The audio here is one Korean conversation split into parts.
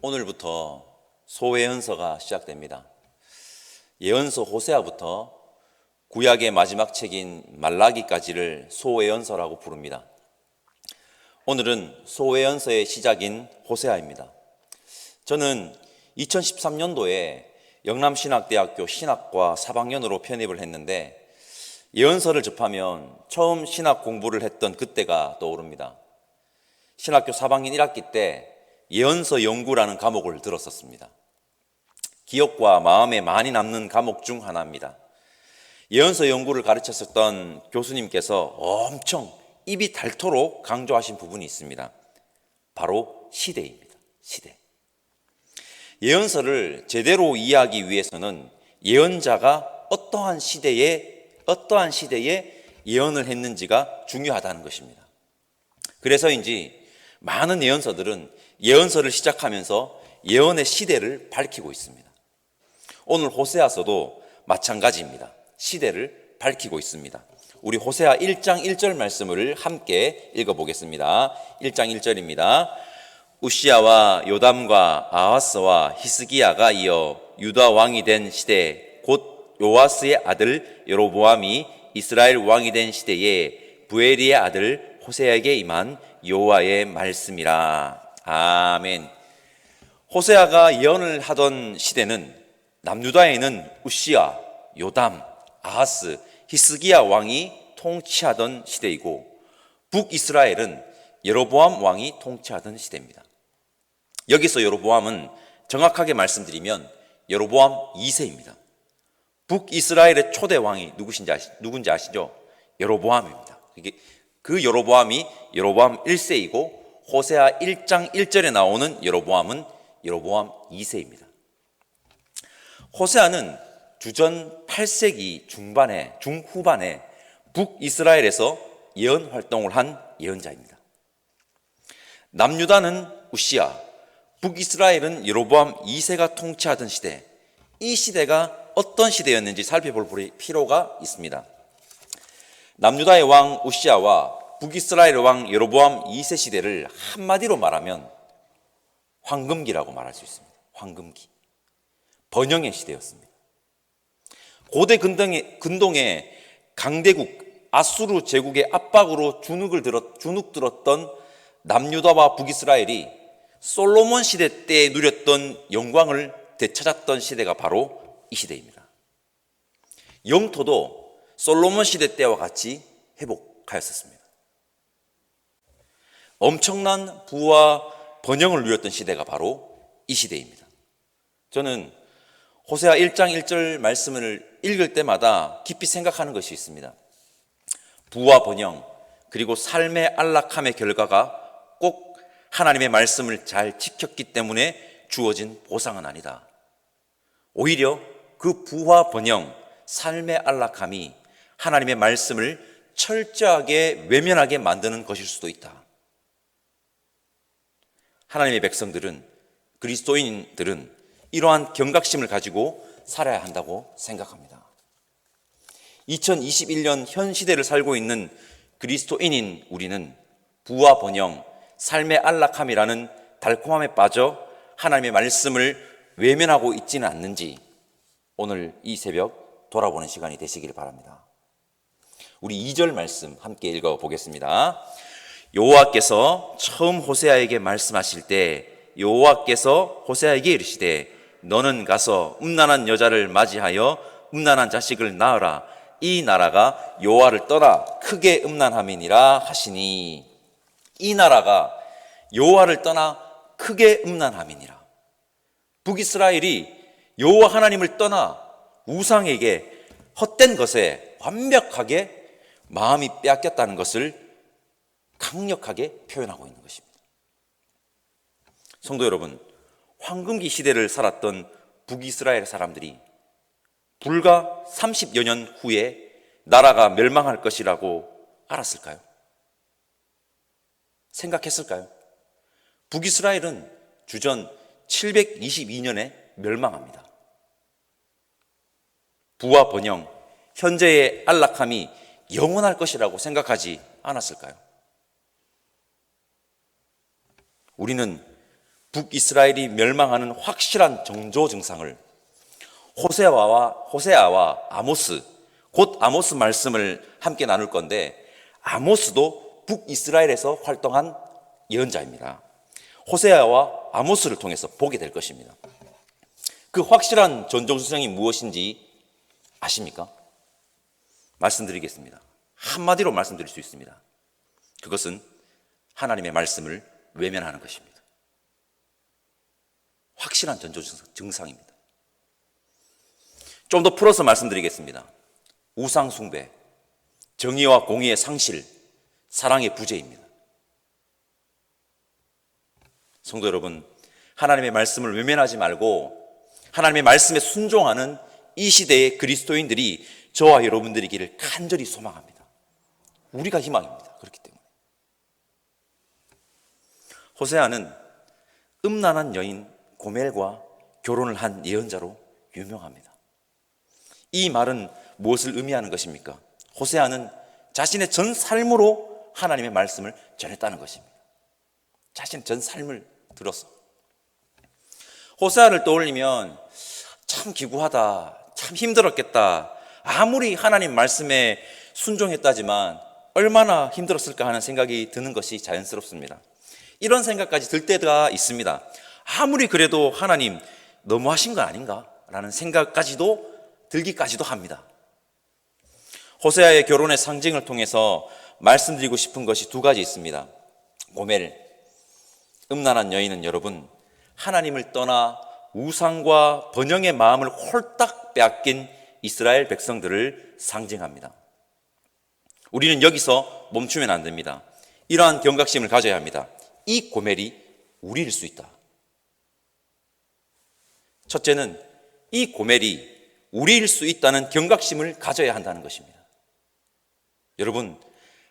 오늘부터 소예언서가 시작됩니다. 예언서 호세아부터 구약의 마지막 책인 말라기까지를 소예언서라고 부릅니다. 오늘은 소예언서의 시작인 호세아입니다. 저는 2013년도에 영남신학대학교 신학과 4학년으로 편입을 했는데 예언서를 접하면 처음 신학 공부를 했던 그때가 떠오릅니다. 신학교 4학년 1학기 때 예언서 연구라는 과목을 들었었습니다. 기억과 마음에 많이 남는 과목 중 하나입니다. 예언서 연구를 가르쳤었던 교수님께서 엄청 입이 닳도록 강조하신 부분이 있습니다. 바로 시대입니다. 시대. 예언서를 제대로 이해하기 위해서는 예언자가 어떠한 시대에 예언을 했는지가 중요하다는 것입니다. 그래서인지 많은 예언서들은 예언서를 시작하면서 예언의 시대를 밝히고 있습니다. 오늘 호세아서도 마찬가지입니다. 시대를 밝히고 있습니다. 우리 호세아 1장 1절 말씀을 함께 읽어보겠습니다. 1장 1절입니다. 우시야와 요담과 아하스와 히스기야가 이어 유다 왕이 된 시대 곧 요아스의 아들 여로보암이 이스라엘 왕이 된 시대에 부엘리의 아들 호세아에게 임한 여호와의 말씀이라. 아멘. 호세아가 예언을 하던 시대는 남유다에는 우시야, 요담, 아하스, 히스기야 왕이 통치하던 시대이고 북이스라엘은 여로보암 왕이 통치하던 시대입니다. 여기서 여로보암은 정확하게 말씀드리면 여로보암 2세입니다. 북이스라엘의 초대 왕이 누군지 아시죠? 여로보암입니다. 그 여로보암이 여로보암 1세이고 호세아 1장 1절에 나오는 여로보암은 여로보암 2세입니다. 호세아는 주전 8세기 중후반에 북이스라엘에서 예언 활동을 한 예언자입니다. 남유다는 우시야, 북이스라엘은 여로보암 2세가 통치하던 시대, 이 시대가 어떤 시대였는지 살펴볼 필요가 있습니다. 남유다의 왕 우시야와 북이스라엘 왕 여로보암 2세 시대를 한마디로 말하면 황금기라고 말할 수 있습니다. 황금기. 번영의 시대였습니다. 고대 근동의 강대국 아수르 제국의 압박으로 주눅들었던 남유다와 북이스라엘이 솔로몬 시대 때 누렸던 영광을 되찾았던 시대가 바로 이 시대입니다. 영토도 솔로몬 시대 때와 같이 회복하였었습니다. 엄청난 부와 번영을 누렸던 시대가 바로 이 시대입니다. 저는 호세아 1장 1절 말씀을 읽을 때마다 깊이 생각하는 것이 있습니다. 부와 번영 그리고 삶의 안락함의 결과가 꼭 하나님의 말씀을 잘 지켰기 때문에 주어진 보상은 아니다. 오히려 그 부와 번영, 삶의 안락함이 하나님의 말씀을 철저하게 외면하게 만드는 것일 수도 있다. 하나님의 백성들은, 그리스도인들은 이러한 경각심을 가지고 살아야 한다고 생각합니다. 2021년 현 시대를 살고 있는 그리스도인인 우리는 부와 번영, 삶의 안락함이라는 달콤함에 빠져 하나님의 말씀을 외면하고 있지는 않는지 오늘 이 새벽 돌아보는 시간이 되시길 바랍니다. 우리 2절 말씀 함께 읽어보겠습니다. 여호와께서 처음 호세아에게 말씀하실 때 여호와께서 호세아에게 이르시되 너는 가서 음란한 여자를 맞이하여 음란한 자식을 낳으라. 이 나라가 여호와를 떠나 크게 음란함이니라 하시니. 이 나라가 여호와를 떠나 크게 음란함이니라. 북이스라엘이 여호와 하나님을 떠나 우상에게 헛된 것에 완벽하게 마음이 빼앗겼다는 것을 강력하게 표현하고 있는 것입니다. 성도 여러분, 황금기 시대를 살았던 북이스라엘 사람들이 불과 30여 년 후에 나라가 멸망할 것이라고 알았을까요? 생각했을까요? 북이스라엘은 주전 722년에 멸망합니다. 부와 번영, 현재의 안락함이 영원할 것이라고 생각하지 않았을까요? 우리는 북이스라엘이 멸망하는 확실한 정조 증상을 호세아와 아모스, 곧 아모스 말씀을 함께 나눌 건데, 아모스도 북이스라엘에서 활동한 예언자입니다. 호세아와 아모스를 통해서 보게 될 것입니다. 그 확실한 전조 증상이 무엇인지 아십니까? 말씀드리겠습니다. 한마디로 말씀드릴 수 있습니다. 그것은 하나님의 말씀을 외면하는 것입니다. 확실한 전조 증상입니다. 좀 더 풀어서 말씀드리겠습니다. 우상 숭배, 정의와 공의의 상실, 사랑의 부재입니다. 성도 여러분, 하나님의 말씀을 외면하지 말고 하나님의 말씀에 순종하는 이 시대의 그리스도인들이 저와 여러분들이기를 간절히 소망합니다. 우리가 희망입니다. 그렇기 때문에. 호세아는 음란한 여인 고멜과 결혼을 한 예언자로 유명합니다. 이 말은 무엇을 의미하는 것입니까? 호세아는 자신의 전 삶으로 하나님의 말씀을 전했다는 것입니다. 자신의 전 삶을 들어서. 호세아를 떠올리면 참 기구하다, 참 힘들었겠다, 아무리 하나님 말씀에 순종했다지만 얼마나 힘들었을까 하는 생각이 드는 것이 자연스럽습니다. 이런 생각까지 들 때가 있습니다. 아무리 그래도 하나님 너무하신 거 아닌가? 라는 생각까지도 들기까지도 합니다. 호세아의 결혼의 상징을 통해서 말씀드리고 싶은 것이 두 가지 있습니다. 고멜, 음란한 여인은 여러분, 하나님을 떠나 우상과 번영의 마음을 홀딱 빼앗긴 이스라엘 백성들을 상징합니다. 우리는 여기서 멈추면 안 됩니다. 이러한 경각심을 가져야 합니다. 이 고멜이 우리일 수 있다. 첫째는 이 고멜이 우리일 수 있다는 경각심을 가져야 한다는 것입니다. 여러분,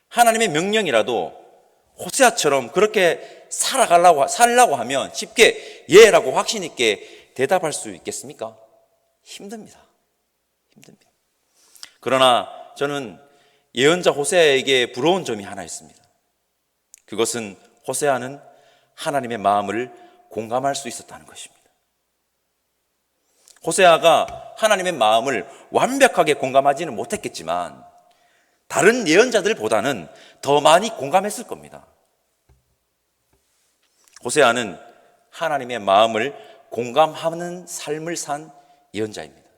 하나님의 명령이라도 호세아처럼 그렇게 살라고 하면 쉽게 예라고 확신 있게 대답할 수 있겠습니까? 힘듭니다. 그러나 저는 예언자 호세아에게 부러운 점이 하나 있습니다. 그것은 호세아는 하나님의 마음을 공감할 수 있었다는 것입니다. 호세아가 하나님의 마음을 완벽하게 공감하지는 못했겠지만 다른 예언자들보다는 더 많이 공감했을 겁니다. 호세아는 하나님의 마음을 공감하는 삶을 산 예언자입니다.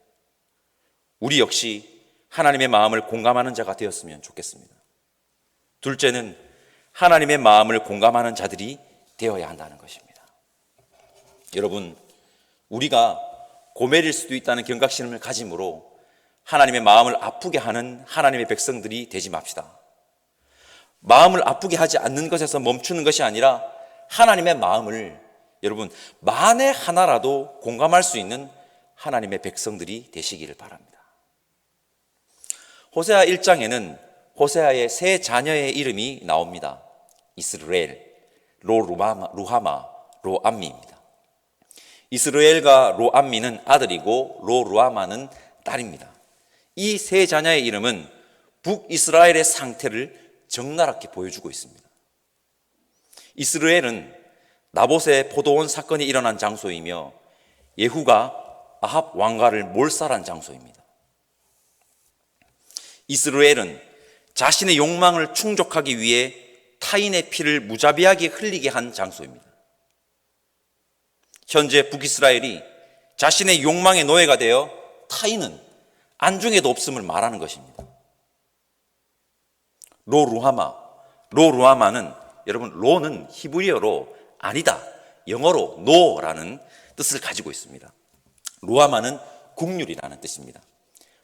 우리 역시 하나님의 마음을 공감하는 자가 되었으면 좋겠습니다. 둘째는 하나님의 마음을 공감하는 자들이 되어야 한다는 것입니다. 여러분, 우리가 고멜일 수도 있다는 경각심을 가짐으로 하나님의 마음을 아프게 하는 하나님의 백성들이 되지 맙시다. 마음을 아프게 하지 않는 것에서 멈추는 것이 아니라 하나님의 마음을 여러분 만에 하나라도 공감할 수 있는 하나님의 백성들이 되시기를 바랍니다. 호세아 1장에는 호세아의 세 자녀의 이름이 나옵니다. 이스라엘, 루하마, 로암미입니다. 이스라엘과 로암미는 아들이고 루하마는 딸입니다. 이 세 자녀의 이름은 북이스라엘의 상태를 적나라하게 보여주고 있습니다. 이스라엘은 나봇의 포도원 사건이 일어난 장소이며 예후가 아합 왕가를 몰살한 장소입니다. 이스라엘은 자신의 욕망을 충족하기 위해 타인의 피를 무자비하게 흘리게 한 장소입니다. 현재 북이스라엘이 자신의 욕망의 노예가 되어 타인은 안중에도 없음을 말하는 것입니다. 로루하마는 여러분 로는 히브리어로 아니다, 영어로 no라는 뜻을 가지고 있습니다. 루하마는 국률이라는 뜻입니다.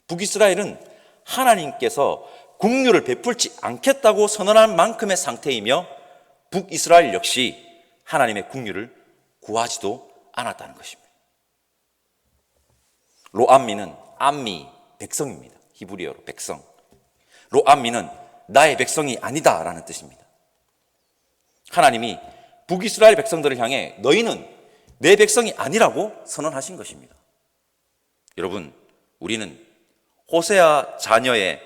북이스라엘은 하나님께서 국률을 베풀지 않겠다고 선언한 만큼의 상태이며 북이스라엘 역시 하나님의 국률을 구하지도 않았다는 것입니다. 로암미는 암미, 백성입니다. 히브리어로 백성. 로암미는 나의 백성이 아니다라는 뜻입니다. 하나님이 북이스라엘 백성들을 향해 너희는 내 백성이 아니라고 선언하신 것입니다. 여러분, 우리는 호세아 자녀의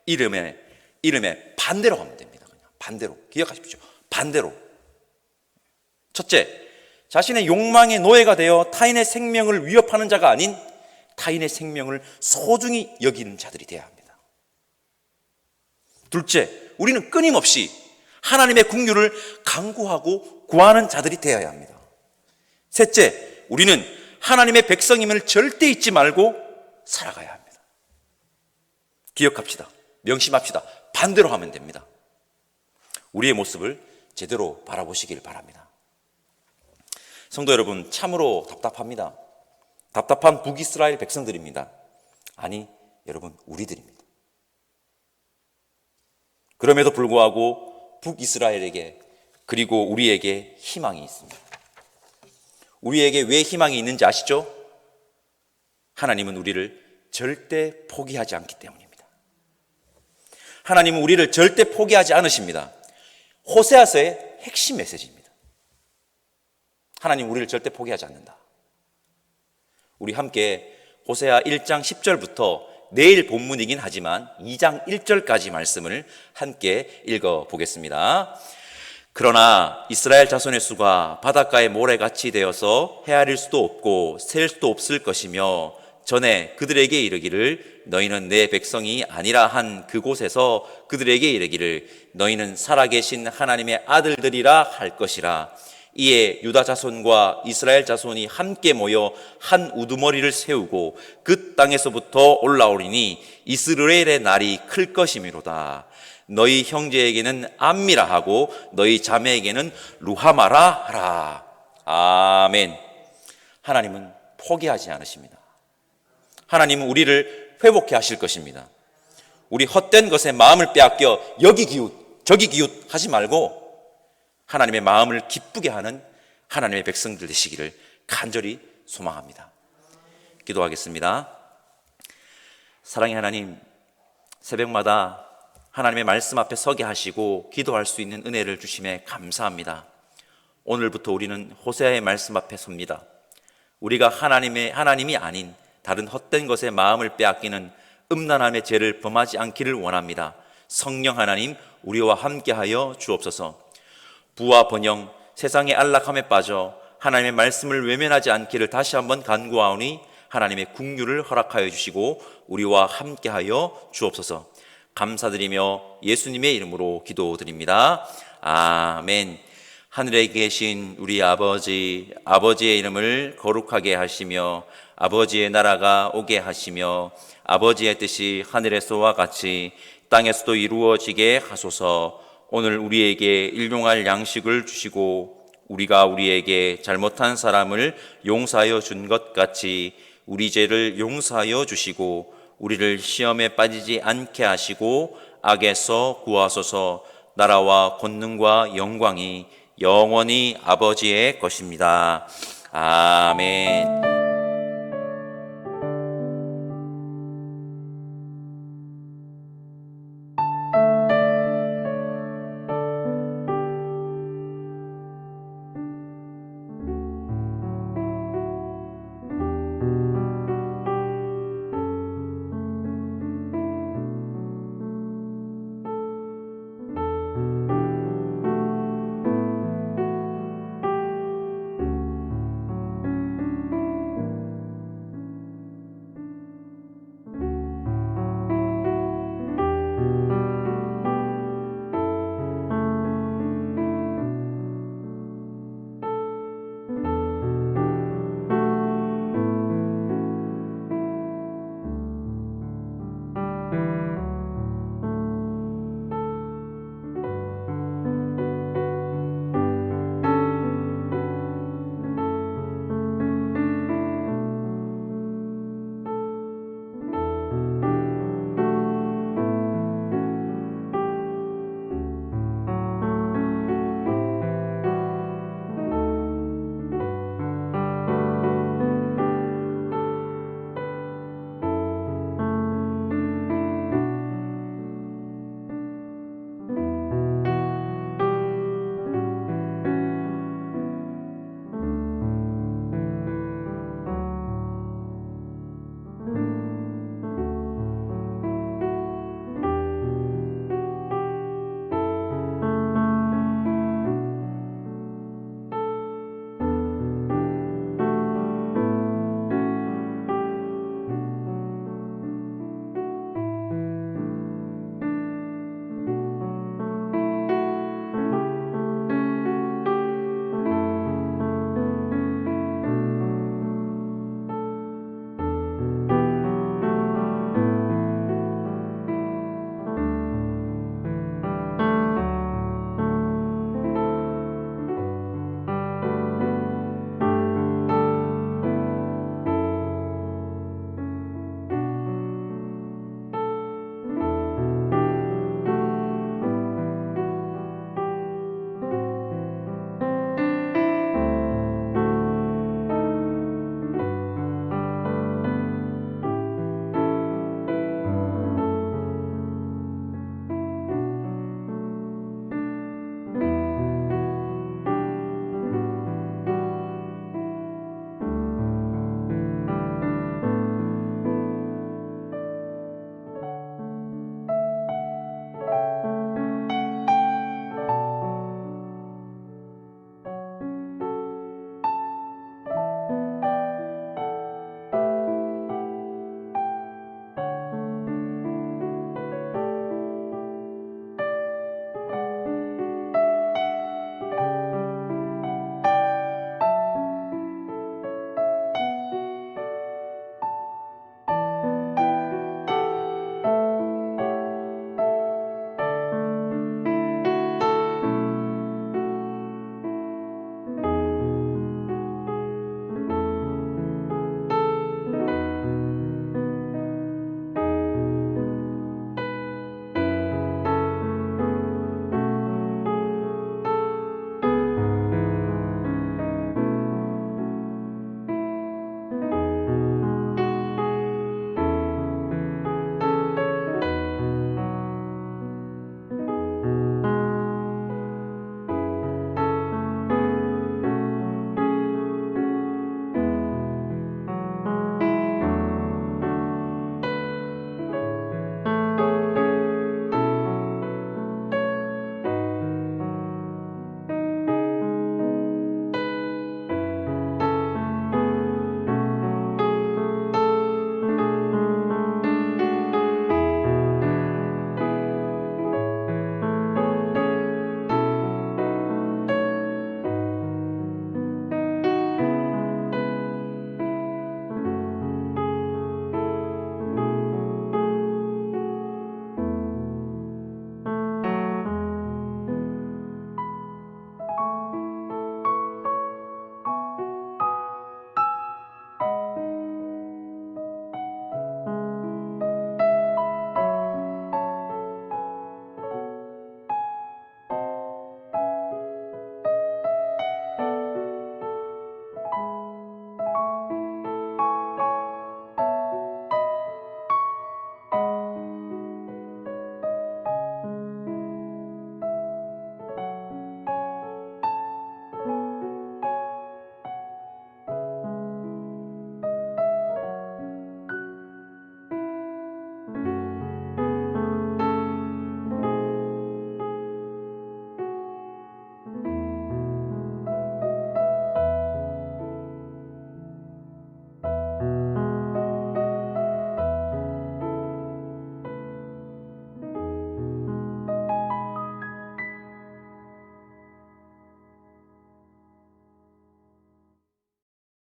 이름에 반대로 가면 됩니다. 그냥 반대로. 기억하십시오. 반대로. 첫째, 자신의 욕망의 노예가 되어 타인의 생명을 위협하는 자가 아닌 타인의 생명을 소중히 여기는 자들이 되어야 합니다. 둘째, 우리는 끊임없이 하나님의 긍휼을 간구하고 구하는 자들이 되어야 합니다. 셋째, 우리는 하나님의 백성임을 절대 잊지 말고 살아가야 합니다. 기억합시다. 명심합시다. 반대로 하면 됩니다. 우리의 모습을 제대로 바라보시길 바랍니다. 성도 여러분, 참으로 답답합니다. 답답한 북이스라엘 백성들입니다. 아니, 여러분, 우리들입니다. 그럼에도 불구하고 북이스라엘에게 그리고 우리에게 희망이 있습니다. 우리에게 왜 희망이 있는지 아시죠? 하나님은 우리를 절대 포기하지 않기 때문입니다. 하나님은 우리를 절대 포기하지 않으십니다. 호세아서의 핵심 메시지입니다. 하나님 우리를 절대 포기하지 않는다. 우리 함께 호세아 1장 10절부터 내일 본문이긴 하지만 2장 1절까지 말씀을 함께 읽어보겠습니다. 그러나 이스라엘 자손의 수가 바닷가의 모래같이 되어서 헤아릴 수도 없고 셀 수도 없을 것이며 전에 그들에게 이르기를 너희는 내 백성이 아니라 한 그곳에서 그들에게 이르기를 너희는 살아계신 하나님의 아들들이라 할 것이라. 이에 유다 자손과 이스라엘 자손이 함께 모여 한 우두머리를 세우고 그 땅에서부터 올라오리니 이스라엘의 날이 클 것이미로다. 너희 형제에게는 암미라 하고 너희 자매에게는 루하마라 하라. 아멘. 하나님은 포기하지 않으십니다. 하나님은 우리를 회복해 하실 것입니다. 우리 헛된 것에 마음을 빼앗겨 여기 기웃 저기 기웃 하지 말고 하나님의 마음을 기쁘게 하는 하나님의 백성들 되시기를 간절히 소망합니다. 기도하겠습니다. 사랑의 하나님, 새벽마다 하나님의 말씀 앞에 서게 하시고 기도할 수 있는 은혜를 주심에 감사합니다. 오늘부터 우리는 호세아의 말씀 앞에 섭니다. 우리가 하나님이 아닌 다른 헛된 것에 마음을 빼앗기는 음란함의 죄를 범하지 않기를 원합니다. 성령 하나님, 우리와 함께하여 주옵소서. 부와 번영, 세상의 안락함에 빠져 하나님의 말씀을 외면하지 않기를 다시 한번 간구하오니 하나님의 긍휼을 허락하여 주시고 우리와 함께하여 주옵소서. 감사드리며 예수님의 이름으로 기도드립니다. 아멘. 하늘에 계신 우리 아버지, 아버지의 이름을 거룩하게 하시며 아버지의 나라가 오게 하시며 아버지의 뜻이 하늘에서와 같이 땅에서도 이루어지게 하소서. 오늘 우리에게 일용할 양식을 주시고 우리가 우리에게 잘못한 사람을 용서하여 준 것 같이 우리 죄를 용서하여 주시고 우리를 시험에 빠지지 않게 하시고 악에서 구하소서. 나라와 권능과 영광이 영원히 아버지의 것입니다. 아멘.